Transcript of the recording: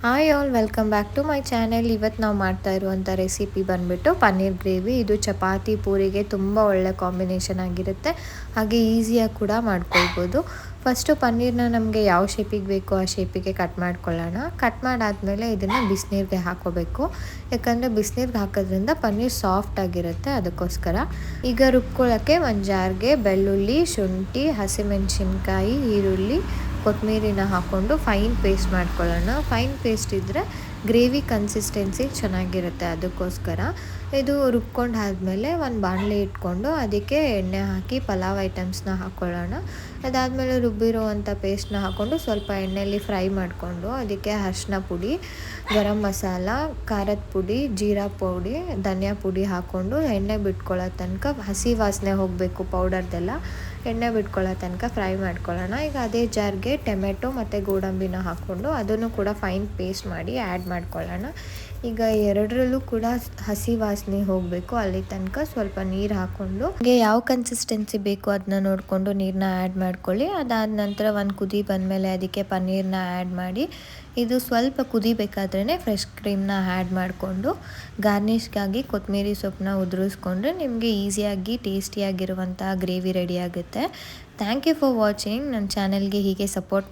Hi all, welcome back to my channel. ಇವತ್ತು ನಾವು ಮಾಡ್ತಾ ಇರುವಂಥ ರೆಸಿಪಿ ಬಂದುಬಿಟ್ಟು ಪನ್ನೀರ್ ಗ್ರೇವಿ. ಇದು ಚಪಾತಿ ಪೂರಿಗೆ ತುಂಬ ಒಳ್ಳೆ ಕಾಂಬಿನೇಷನ್ ಆಗಿರುತ್ತೆ, ಹಾಗೆ ಈಸಿಯಾಗಿ ಕೂಡ ಮಾಡ್ಕೊಳ್ಬೋದು. ಫಸ್ಟು ಪನ್ನೀರನ್ನ ನಮಗೆ ಯಾವ ಶೇಪಿಗೆ ಬೇಕೋ ಆ ಶೇಪಿಗೆ ಕಟ್ ಮಾಡ್ಕೊಳ್ಳೋಣ. ಕಟ್ ಮಾಡಾದಮೇಲೆ ಇದನ್ನು ಬಿಸಿನೀರಿಗೆ ಹಾಕೋಬೇಕು, ಯಾಕಂದರೆ ಬಿಸಿನೀರಿಗೆ ಹಾಕೋದ್ರಿಂದ ಪನ್ನೀರ್ ಸಾಫ್ಟ್ ಆಗಿರುತ್ತೆ, ಅದಕ್ಕೋಸ್ಕರ. ಈಗ ರುಬ್ಕೊಳ್ಳೋಕ್ಕೆ ಒಂದು ಜಾರ್ಗೆ ಬೆಳ್ಳುಳ್ಳಿ, ಶುಂಠಿ, ಹಸಿಮೆಣಸಿನ್ಕಾಯಿ, ಈರುಳ್ಳಿ, ಕೊತ್ತಂಬರಿನ ಹಾಕ್ಕೊಂಡು ಫೈನ್ ಪೇಸ್ಟ್ ಮಾಡ್ಕೊಳ್ಳೋಣ. ಫೈನ್ ಪೇಸ್ಟ್ ಇದ್ದರೆ ಗ್ರೇವಿ ಕನ್ಸಿಸ್ಟೆನ್ಸಿ ಚೆನ್ನಾಗಿರುತ್ತೆ, ಅದಕ್ಕೋಸ್ಕರ. ಇದು ರುಬ್ಕೊಂಡು ಆದಮೇಲೆ ಒಂದು ಬಾಣಲೆ ಇಟ್ಕೊಂಡು ಅದಕ್ಕೆ ಎಣ್ಣೆ ಹಾಕಿ ಪಲಾವ್ ಐಟಮ್ಸ್ನ ಹಾಕ್ಕೊಳ್ಳೋಣ. ಅದಾದಮೇಲೆ ರುಬ್ಬಿರುವಂಥ ಪೇಸ್ಟ್ನ ಹಾಕ್ಕೊಂಡು ಸ್ವಲ್ಪ ಎಣ್ಣೆಯಲ್ಲಿ ಫ್ರೈ ಮಾಡಿಕೊಂಡು ಅದಕ್ಕೆ ಅರಿಶಿನ ಪುಡಿ, ಗರಂ ಮಸಾಲ, ಖಾರದ ಪುಡಿ, ಜೀರಾ ಪುಡಿ, ಧನಿಯಾ ಪುಡಿ ಹಾಕ್ಕೊಂಡು ಎಣ್ಣೆ ಬಿಟ್ಕೊಳ್ಳೋ ತನಕ, ಹಸಿ ವಾಸನೆ ಹೋಗಬೇಕು ಪೌಡರ್ದೆಲ್ಲ, ಎಣ್ಣೆ ಬಿಟ್ಕೊಳ್ಳೋ ತನಕ ಫ್ರೈ ಮಾಡ್ಕೊಳ್ಳೋಣ. ಈಗ ಅದೇ ಜಾರ್ಗೆ ಟೊಮೆಟೊ ಮತ್ತು ಗೋಡಂಬಿನ ಹಾಕ್ಕೊಂಡು ಅದನ್ನು ಕೂಡ ಫೈನ್ ಪೇಸ್ಟ್ ಮಾಡಿ ಆ್ಯಡ್ ಮಾಡ್ಕೊಳ್ಳೋಣ. ಈಗ ಎರಡರಲ್ಲೂ ಕೂಡ ಹಸಿ ವಾಸನೆ ಹೋಗಬೇಕು, ಅಲ್ಲಿ ತನಕ ಸ್ವಲ್ಪ ನೀರು ಹಾಕ್ಕೊಂಡು ಹಾಗೆ ಯಾವ ಕನ್ಸಿಸ್ಟೆನ್ಸಿ ಬೇಕು ಅದನ್ನ ನೋಡಿಕೊಂಡು ನೀರನ್ನ ಆ್ಯಡ್ ಮಾಡ್ಕೊಳ್ಳಿ. ಅದಾದ ನಂತರ ಒಂದು ಕುದಿ ಬಂದಮೇಲೆ ಅದಕ್ಕೆ ಪನ್ನೀರನ್ನ ಆ್ಯಡ್ ಮಾಡಿ, ಇದು ಸ್ವಲ್ಪ ಕುದಿಬೇಕಾದ್ರೇ ಫ್ರೆಶ್ ಕ್ರೀಮ್ನ ಆ್ಯಡ್ ಮಾಡಿಕೊಂಡು ಗಾರ್ನಿಷ್ಗಾಗಿ ಕೊತ್ತಂಬರಿ ಸೊಪ್ಪನ್ನ ಉದುರಿಸ್ಕೊಂಡ್ರೆ ನಿಮಗೆ ಈಸಿಯಾಗಿ ಟೇಸ್ಟಿಯಾಗಿರುವಂಥ ಗ್ರೇವಿ ರೆಡಿ ಆಗುತ್ತೆ. Thank you for watching. ನನ್ನ ಚಾನೆಲ್ಗೆ ಹೀಗೆ ಸಪೋರ್ಟ್